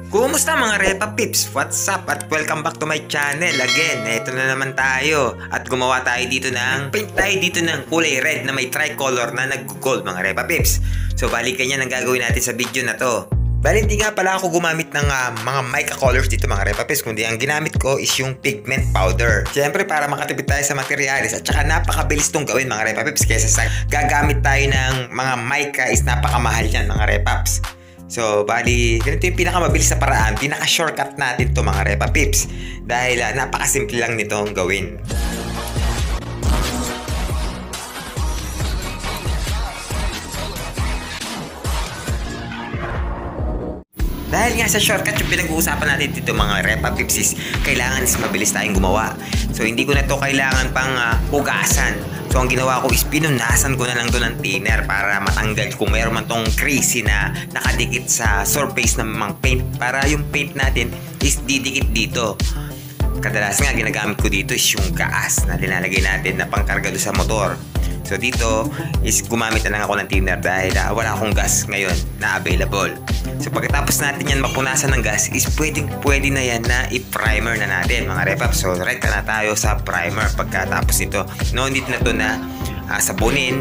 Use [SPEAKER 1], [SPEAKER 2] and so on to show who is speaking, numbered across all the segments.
[SPEAKER 1] Kumusta mga Repa Pips? What's up? At welcome back to my channel again. Ito na naman tayo. At gumawa tayo dito paint tayo dito ng kulay red na may tricolor na nag-gold mga Repa Pips. So balik ganyan ang gagawin natin sa video na to. Bali hindi nga pala ako gumamit ng mga mica colors dito mga Repa Pips, kundi ang ginamit ko is yung pigment powder. Siyempre para makatipid tayo sa materialis at saka napakabilis tong gawin mga Repa Pips kaysa sa gagamit tayo ng mga mica is napakamahal yan mga Repa Pips. So, bali, ganito yung pinakamabilis na paraan, pinaka-shortcut natin to mga Repa Pips. Dahil napakasimple lang nitong gawin. Dahil nga sa shortcut yung pinag-uusapan natin dito mga Repa Pips is kailangan is mabilis tayong gumawa. So, hindi ko na to kailangan pang hugasan. So, ang ginawa ko is pinunasan ko na lang to ng thinner para matanggal kung mayroon man tong creasy na nakadikit sa surface ng mga paint para yung paint natin is didikit dito. Kadalasan nga ginagamit ko dito is yung gaas na linalagay natin na pangkarga doon sa motor. So dito is gumamit na lang ako ng thinner dahil wala akong gas ngayon na available. So pagkatapos natin yan mapunasan ng gas is pwede na yan na i-primer na natin mga Repa. So right na tayo sa primer pagkatapos nito. No need na to na sabunin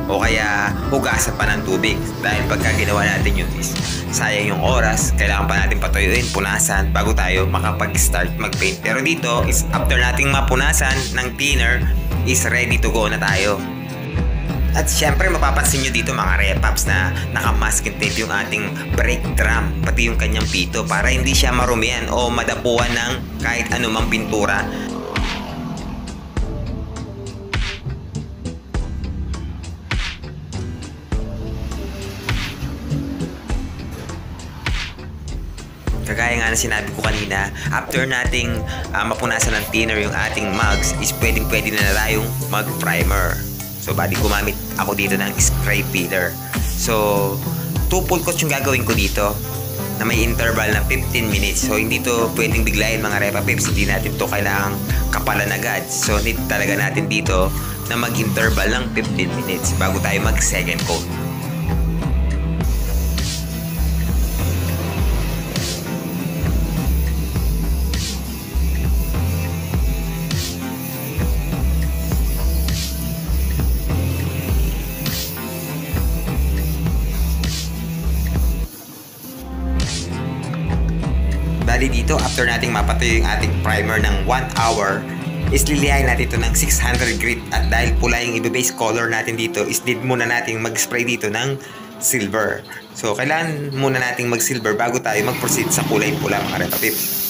[SPEAKER 1] o kaya hugasan pa ng tubig. Dahil pagka ginawa natin yun is sayang yung oras. Kailangan pa natin patuyuin, punasan bago tayo makapag-start mag-paint. Pero dito is after nating mapunasan ng thinner is ready to go na tayo. At syempre mapapansin nyo dito mga Repaps na naka-masking tape yung ating brake drum pati yung kanyang pito para hindi siya marumian o madapuan ng kahit anumang pintura. Kagaya nga na sinabi ko kanina, after nating mapunasan ng thinner yung ating mugs is pwede na tayong mag-primer. So bali gumamit ako dito ng spray peeler. So 2 full coats yung gagawin ko dito na may interval na 15 minutes. So hindi to pwedeng biglayin mga Repa Pips. Hindi natin to kailangang kapalan agad. So need talaga natin dito na mag-interval ng 15 minutes bago tayo mag-second coat. Bali dito, after nating mapatuyo yung ating primer ng 1 hour, is lilihain natin ito ng 600 grit. At dahil pula yung i-base color natin dito, is need muna nating mag-spray dito ng silver. So, kailangan muna nating mag-silver bago tayo mag-proceed sa kulay pula mga Repa Pips.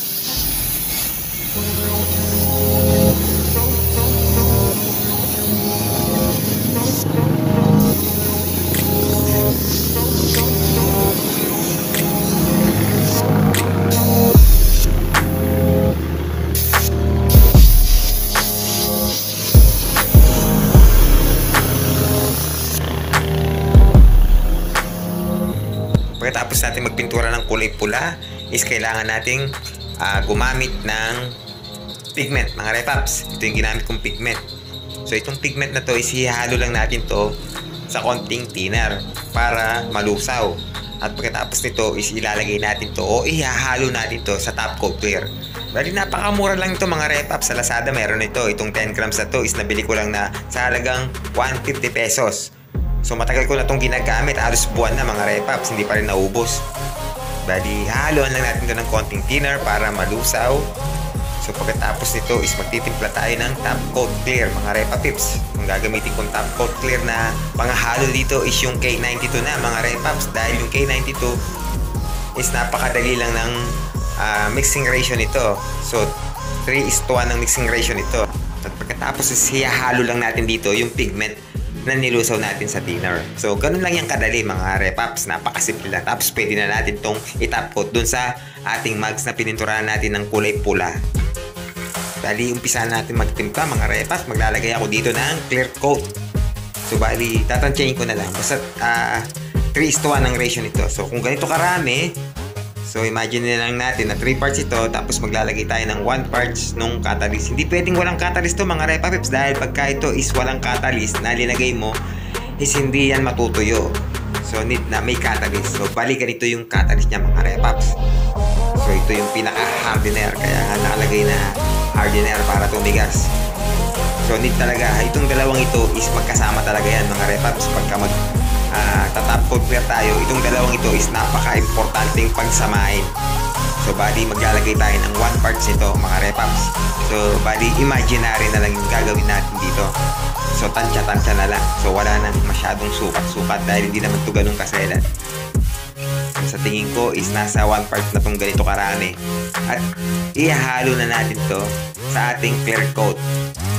[SPEAKER 1] Pagkatapos natin magpintura ng kulay pula is kailangan nating gumamit ng pigment mga Repaps. Ito yung ginamit kong pigment. So itong pigment na to is ihalo lang natin to sa konting thinner para malusaw. At pagkatapos nito is ilalagay natin to o ihahalo natin to sa top coat clear. Bali napakamura lang ito mga Repaps. Sa Lazada meron ito. Itong 10 grams na to is nabili ko lang na sa halagang 150 pesos. So matagal ko na itong ginagamit, halos buwan na mga Repaps, hindi pa rin naubos. Bali, haluan lang natin ito ng konting thinner para malusaw. So pagkatapos nito is magtitimpla tayo ng top coat clear mga Repa Pips. Ang gagamitin kong top coat clear na panghalo dito is yung K92 na mga Repaps. Dahil yung K92 is napakadali lang ng mixing ratio nito. So 3:1 ang mixing ratio nito. At pagkatapos is hihalo lang natin dito yung pigment na nilusaw natin sa thinner. So, ganun lang yung kadali mga Repaps. Napakasimple lang. Tapos, pwede na natin itong itap coat dun sa ating mugs na pininturahan natin ng kulay pula. Bali, umpisa natin magtimpla mga Repaps. Maglalagay ako dito ng clear coat. So, bali, tatansyahin ko na lang. Basta 3:1 ang ratio nito. So, kung ganito karami, so, imagine na lang natin na 3 parts ito, tapos maglalagay tayo ng 1 parts nung catalyst. Hindi pwedeng walang catalyst to mga Repa Pips dahil pagka ito is walang catalyst na linagay mo, is hindi yan matutuyo. So, need na may catalyst. So, bali ganito yung catalyst niya mga Repaps. ito yung pinaka-hardener. Kaya nga nakalagay na hardener para tumigas. So need talaga, itong dalawang ito is magkasama talaga yan mga repaps. Pagka tatap coat clear tayo, itong dalawang ito is napaka-importanting pagsamahin. So bali maglalagay tayo ng 1 parts nito mga repaps. So bali imaginary na lang yung gagawin natin dito. So tansya-tansya na lang. So wala nang masyadong sukat-sukat dahil hindi naman ito ganun kaselan. So, sa tingin ko is nasa 1 part na itong ganito karami. At ihahalo na natin to sa ating clear coat.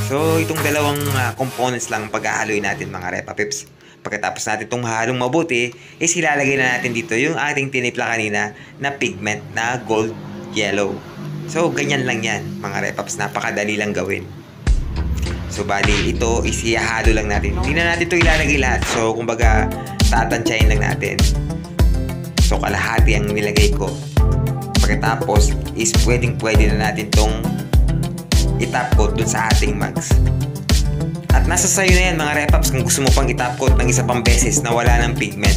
[SPEAKER 1] So itong dalawang components lang pag-ahaloy natin mga Repa Pips. Pagkatapos natin itong halong mabuti, is ilalagay na natin dito yung ating tinipla kanina na pigment na gold yellow. So ganyan lang yan mga Repaps, napakadali lang gawin. So bali ito is ihahalo lang natin. Hindi na natin ito ilalagay lahat. So kumbaga tatansyahin lang natin. So kalahati ang nilagay ko. Pagkatapos is pwede na natin itong itap coat dun sa ating mugs. At nasa sayo na yan mga Repaps kung gusto mo pang itap coat ng isa pang beses na wala ng pigment.